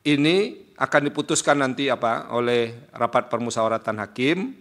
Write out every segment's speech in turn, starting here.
ini akan diputuskan nanti oleh rapat permusyawaratan hakim,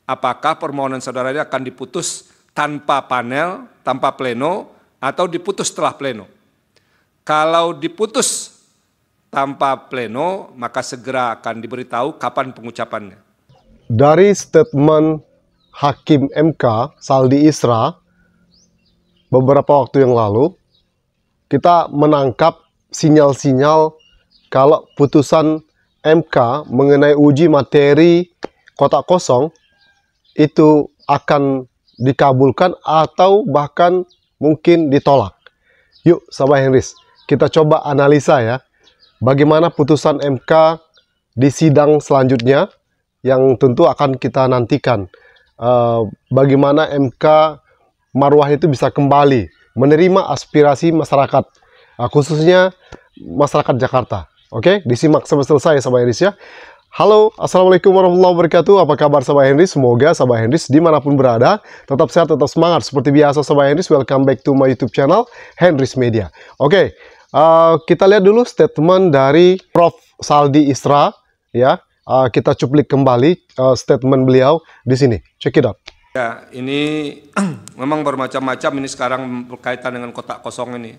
apakah permohonan saudara ini akan diputus tanpa panel, tanpa pleno, atau diputus setelah pleno. Kalau diputus tanpa pleno, maka segera akan diberitahu kapan pengucapannya. Dari statement Hakim MK Saldi Isra beberapa waktu yang lalu, kita menangkap sinyal-sinyal kalau putusan MK mengenai uji materi kotak kosong itu akan dikabulkan atau bahkan mungkin ditolak. Yuk, sahabat Henris, kita coba analisa ya, bagaimana putusan MK di sidang selanjutnya yang tentu akan kita nantikan. Bagaimana MK marwah itu bisa kembali menerima aspirasi masyarakat, khususnya masyarakat Jakarta. Oke, disimak sampai selesai sahabat Henris ya. Halo, assalamualaikum warahmatullahi wabarakatuh. Apa kabar sahabat Henris? Semoga sahabat Henris dimanapun berada tetap sehat, tetap semangat. Seperti biasa sahabat Henris, welcome back to my YouTube channel Henris Media. Oke, kita lihat dulu statement dari Prof. Saldi Isra ya. Kita cuplik kembali statement beliau di sini. Check it out. Ya, ini memang bermacam-macam ini sekarang berkaitan dengan kotak kosong ini.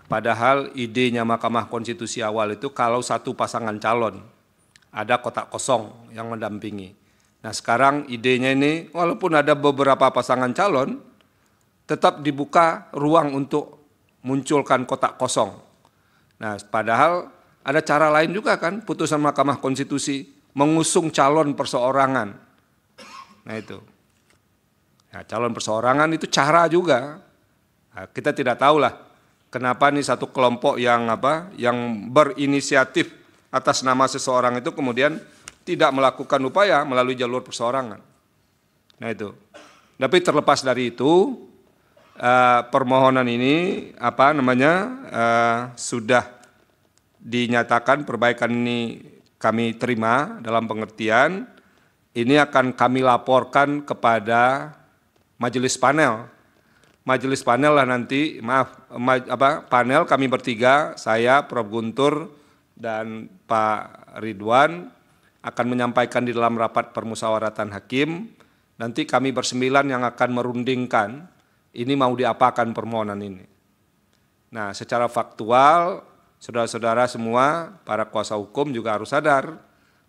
Padahal idenya Mahkamah Konstitusi awal itu kalau satu pasangan calon ada kotak kosong yang mendampingi. Nah sekarang idenya ini walaupun ada beberapa pasangan calon, tetap dibuka ruang untuk munculkan kotak kosong. Nah padahal ada cara lain juga kan, putusan Mahkamah Konstitusi mengusung calon perseorangan. Nah itu. Nah, calon perseorangan itu cara juga. Nah, kita tidak tahulah kenapa nih satu kelompok yang berinisiatif atas nama seseorang itu kemudian tidak melakukan upaya melalui jalur perseorangan. Nah itu. Tapi terlepas dari itu, permohonan ini sudah dinyatakan perbaikan ini kami terima dalam pengertian ini akan kami laporkan kepada majelis panel. Majelis panel lah nanti, panel kami bertiga, saya, Prof. Guntur, dan Pak Ridwan akan menyampaikan di dalam rapat permusyawaratan hakim, nanti kami bersembilan yang akan merundingkan ini mau diapakan permohonan ini. Nah secara faktual, saudara-saudara semua, para kuasa hukum juga harus sadar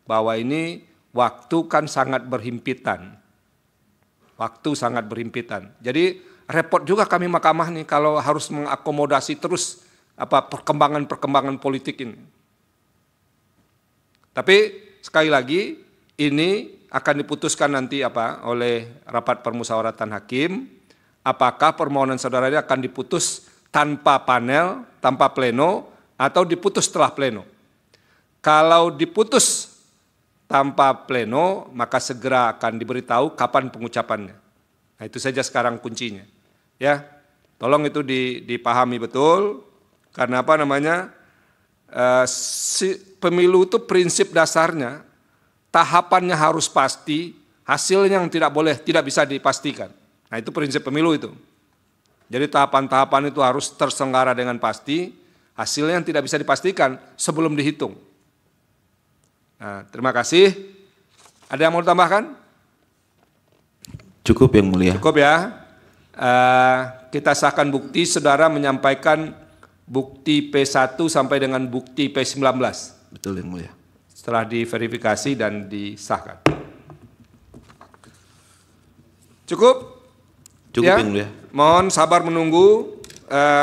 bahwa ini waktu kan sangat berhimpitan. Waktu sangat berhimpitan. Jadi repot juga kami mahkamah nih kalau harus mengakomodasi terus perkembangan-perkembangan politik ini. Tapi sekali lagi ini akan diputuskan nanti oleh rapat permusyawaratan hakim, apakah permohonan saudara ini akan diputus tanpa panel, tanpa pleno, atau diputus setelah pleno. Kalau diputus tanpa pleno, maka segera akan diberitahu kapan pengucapannya. Nah itu saja sekarang kuncinya. Ya, tolong itu dipahami betul, karena pemilu itu prinsip dasarnya, tahapannya harus pasti, hasilnya yang tidak bisa dipastikan. Nah itu prinsip pemilu itu. Jadi tahapan-tahapan itu harus terselenggara dengan pasti, hasilnya yang tidak bisa dipastikan sebelum dihitung. Nah, terima kasih. Ada yang mau ditambahkan? Cukup yang mulia. Cukup ya. Kita sahkan bukti, saudara menyampaikan bukti P1 sampai dengan bukti P19. Betul yang mulia. Setelah diverifikasi dan disahkan. Cukup? Cukup ya? yang mulia. Mohon sabar menunggu.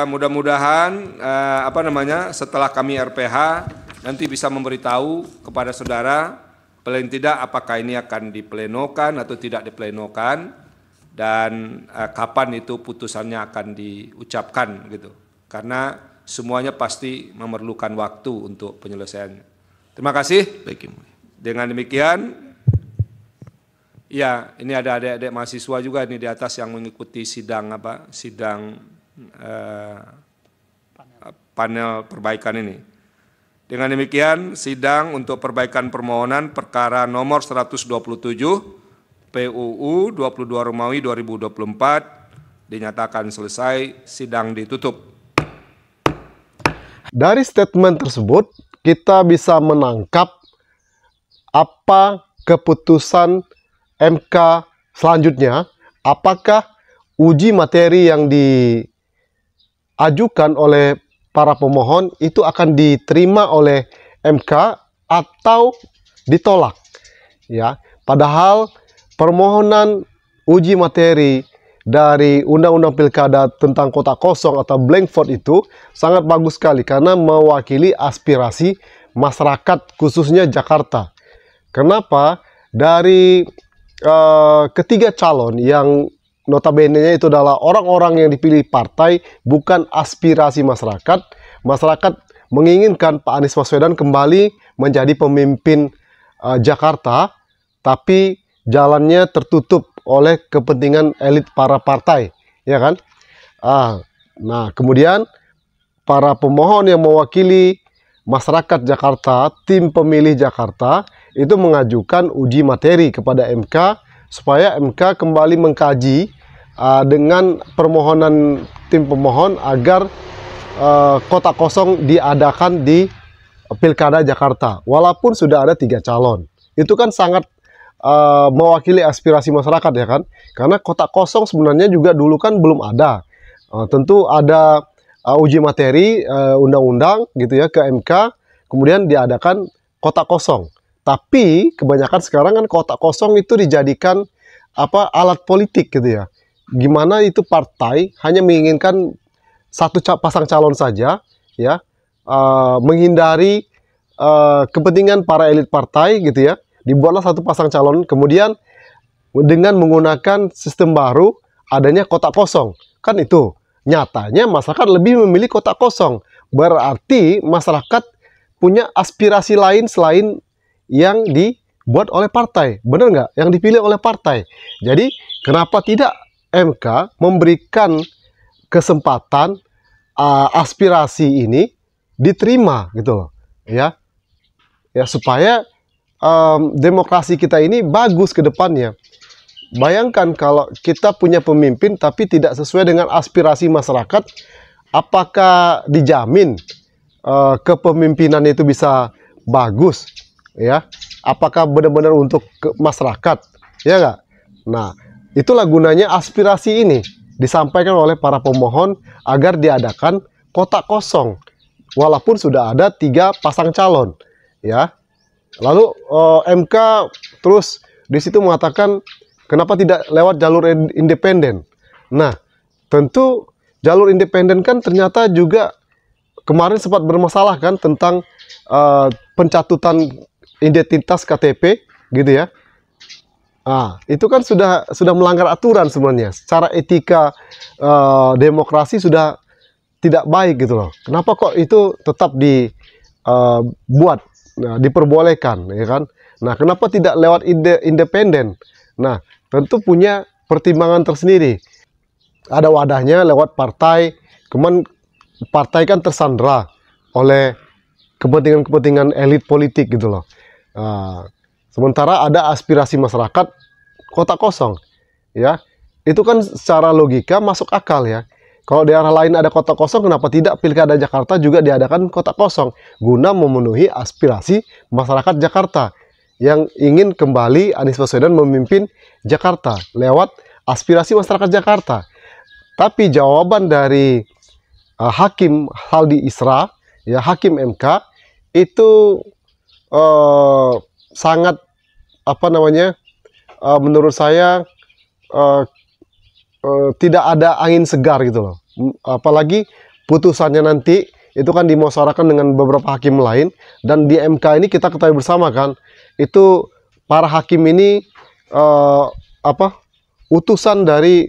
Mudah-mudahan setelah kami RPH nanti bisa memberitahu kepada saudara paling tidak apakah ini akan diplenokan atau tidak diplenokan dan kapan itu putusannya akan diucapkan gitu. Karena semuanya pasti memerlukan waktu untuk penyelesaiannya. Terima kasih. Baik, yang mulia. Dengan demikian, ya ini ada adik-adik mahasiswa juga ini di atas yang mengikuti sidang panel perbaikan ini. Dengan demikian, sidang untuk perbaikan permohonan perkara nomor 127 PUU 22 Romawi 2024 dinyatakan selesai, sidang ditutup. Dari statement tersebut, kita bisa menangkap apa keputusan MK selanjutnya, apakah uji materi yang diajukan oleh para pemohon itu akan diterima oleh MK atau ditolak. Ya, padahal permohonan uji materi dari Undang-Undang Pilkada tentang kotak kosong atau blank vote itu sangat bagus sekali karena mewakili aspirasi masyarakat khususnya Jakarta. Kenapa? Dari ketiga calon yang notabene-nya itu adalah orang-orang yang dipilih partai, bukan aspirasi masyarakat. Masyarakat menginginkan Pak Anies Baswedan kembali menjadi pemimpin Jakarta, tapi jalannya tertutup oleh kepentingan elit para partai, ya kan? Nah, kemudian para pemohon yang mewakili masyarakat Jakarta, tim pemilih Jakarta, itu mengajukan uji materi kepada MK supaya MK kembali mengkaji dengan permohonan tim pemohon agar kotak kosong diadakan di Pilkada Jakarta, walaupun sudah ada 3 calon. Itu kan sangat mewakili aspirasi masyarakat, ya kan? Karena kotak kosong sebenarnya juga dulu kan belum ada. Tentu ada uji materi undang-undang gitu ya ke MK, kemudian diadakan kotak kosong. Tapi kebanyakan sekarang kan kotak kosong itu dijadikan alat politik gitu ya. Gimana itu partai hanya menginginkan satu pasang calon saja, ya, menghindari kepentingan para elit partai gitu ya. Dibuatlah satu pasang calon, kemudian dengan menggunakan sistem baru adanya kotak kosong. Kan itu nyatanya masyarakat lebih memilih kotak kosong. Berarti masyarakat punya aspirasi lain selain yang dibuat oleh partai. Benar nggak? Yang dipilih oleh partai. Jadi kenapa tidak MK memberikan kesempatan aspirasi ini diterima gitu loh, ya supaya demokrasi kita ini bagus ke depannya. Bayangkan kalau kita punya pemimpin tapi tidak sesuai dengan aspirasi masyarakat, apakah dijamin kepemimpinan itu bisa bagus, ya? Apakah benar-benar untuk masyarakat, ya nggak? Nah, itulah gunanya aspirasi ini disampaikan oleh para pemohon agar diadakan kotak kosong, walaupun sudah ada 3 pasang calon, ya. Lalu MK terus di situ mengatakan kenapa tidak lewat jalur independen. Nah, tentu jalur independen kan ternyata juga kemarin sempat bermasalah kan tentang pencatutan identitas KTP gitu ya. Itu kan sudah melanggar aturan sebenarnya. Secara etika demokrasi sudah tidak baik gitu loh. Kenapa kok itu tetap dibuat, diperbolehkan, ya kan? Nah, kenapa tidak lewat independen? Nah, tentu punya pertimbangan tersendiri. Ada wadahnya lewat partai, kemudian partai kan tersandra oleh kepentingan-kepentingan elit politik gitu loh. Sementara ada aspirasi masyarakat kotak kosong, ya. Itu kan secara logika masuk akal ya. Kalau di arah lain ada kotak kosong, kenapa tidak Pilkada Jakarta juga diadakan kotak kosong guna memenuhi aspirasi masyarakat Jakarta yang ingin kembali Anies Baswedan memimpin Jakarta lewat aspirasi masyarakat Jakarta. Tapi jawaban dari Hakim Saldi Isra, ya, Hakim MK itu sangat menurut saya tidak ada angin segar gitu loh. Apalagi putusannya nanti itu kan dimusyawarahkan dengan beberapa hakim lain, dan di MK ini kita ketahui bersama kan, itu para hakim ini utusan dari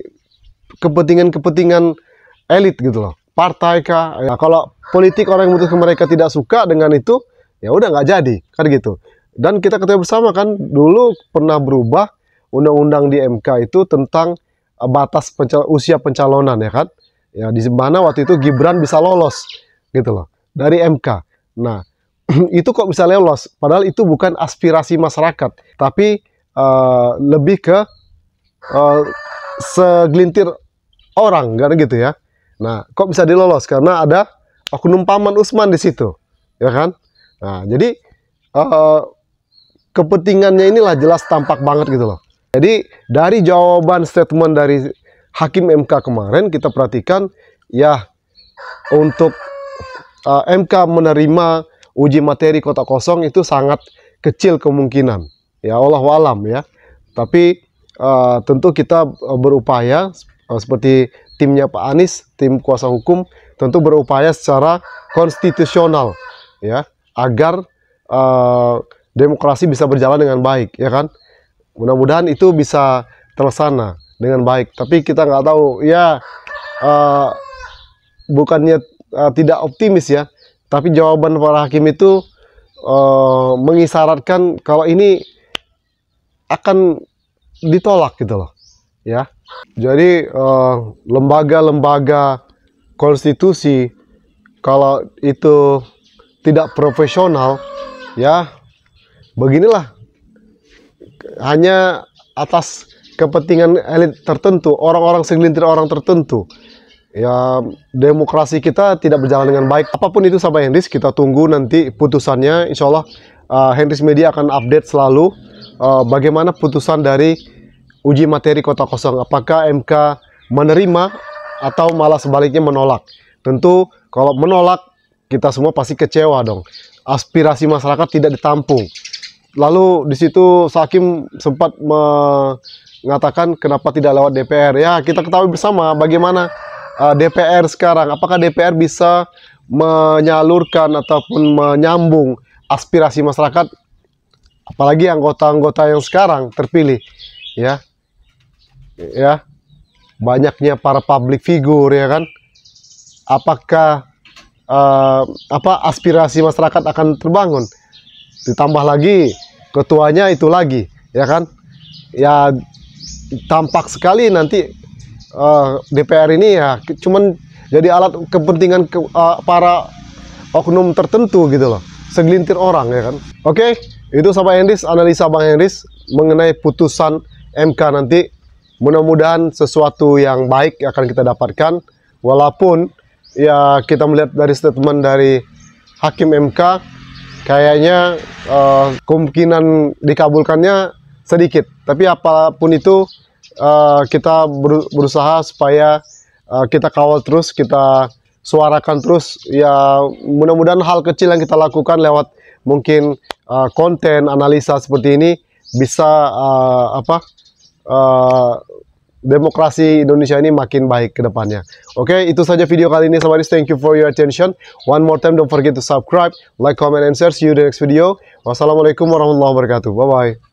kepentingan-kepentingan elit gitu loh. Partai kah? Ya, kalau politik orang yang memutuskan mereka tidak suka dengan itu, ya udah nggak jadi kan gitu. Dan kita ketahui bersama kan dulu pernah berubah undang-undang di MK itu tentang batas usia pencalonan, ya kan? Ya, di mana waktu itu Gibran bisa lolos gitu loh dari MK. Nah, itu kok bisa lolos? Padahal itu bukan aspirasi masyarakat, tapi lebih ke segelintir orang kan gitu ya. Nah, kok bisa dilolos? Karena ada oknum Paman Usman di situ, ya kan? Nah, jadi kepentingannya inilah jelas tampak banget gitu loh. Jadi dari jawaban statement dari Hakim MK kemarin kita perhatikan ya untuk MK menerima uji materi kotak kosong itu sangat kecil kemungkinan. Ya Allah alam ya. Tapi tentu kita berupaya seperti timnya Pak Anies, tim kuasa hukum tentu berupaya secara konstitusional ya agar demokrasi bisa berjalan dengan baik ya kan. Mudah-mudahan itu bisa terlaksana dengan baik. Tapi kita nggak tahu ya bukannya tidak optimis ya. Tapi jawaban para hakim itu mengisyaratkan kalau ini akan ditolak gitu loh ya. Jadi lembaga-lembaga konstitusi kalau itu tidak profesional ya beginilah, hanya atas kepentingan elit tertentu, orang-orang segelintir orang tertentu ya, demokrasi kita tidak berjalan dengan baik. Apapun itu sahabat Henrys, kita tunggu nanti putusannya. Insya Allah Henrys Media akan update selalu bagaimana putusan dari uji materi kotak kosong, apakah MK menerima atau malah sebaliknya menolak. Tentu kalau menolak kita semua pasti kecewa dong, aspirasi masyarakat tidak ditampung. Lalu di situ Hakim sempat mengatakan kenapa tidak lewat DPR. Ya kita ketahui bersama bagaimana DPR sekarang. Apakah DPR bisa menyalurkan ataupun menyambung aspirasi masyarakat? Apalagi anggota-anggota yang sekarang terpilih, ya banyaknya para public figure ya kan. Apakah aspirasi masyarakat akan terbangun? Ditambah lagi ketuanya itu lagi ya kan, ya tampak sekali nanti DPR ini ya cuman jadi alat kepentingan para oknum tertentu gitu loh, segelintir orang ya kan. Oke, itu sahabat Henrys, analisa Bang Henrys mengenai putusan MK nanti. Mudah-mudahan sesuatu yang baik akan kita dapatkan, walaupun ya kita melihat dari statement dari Hakim MK kayaknya kemungkinan dikabulkannya sedikit. Tapi apapun itu kita berusaha supaya kita kawal terus, kita suarakan terus. Ya mudah-mudahan hal kecil yang kita lakukan lewat mungkin konten analisa seperti ini bisa demokrasi Indonesia ini makin baik ke depannya. Oke, itu saja video kali ini sahabat. Thank you for your attention. One more time, don't forget to subscribe, like, comment, and share. See you in the next video. Wassalamualaikum warahmatullahi wabarakatuh. Bye bye.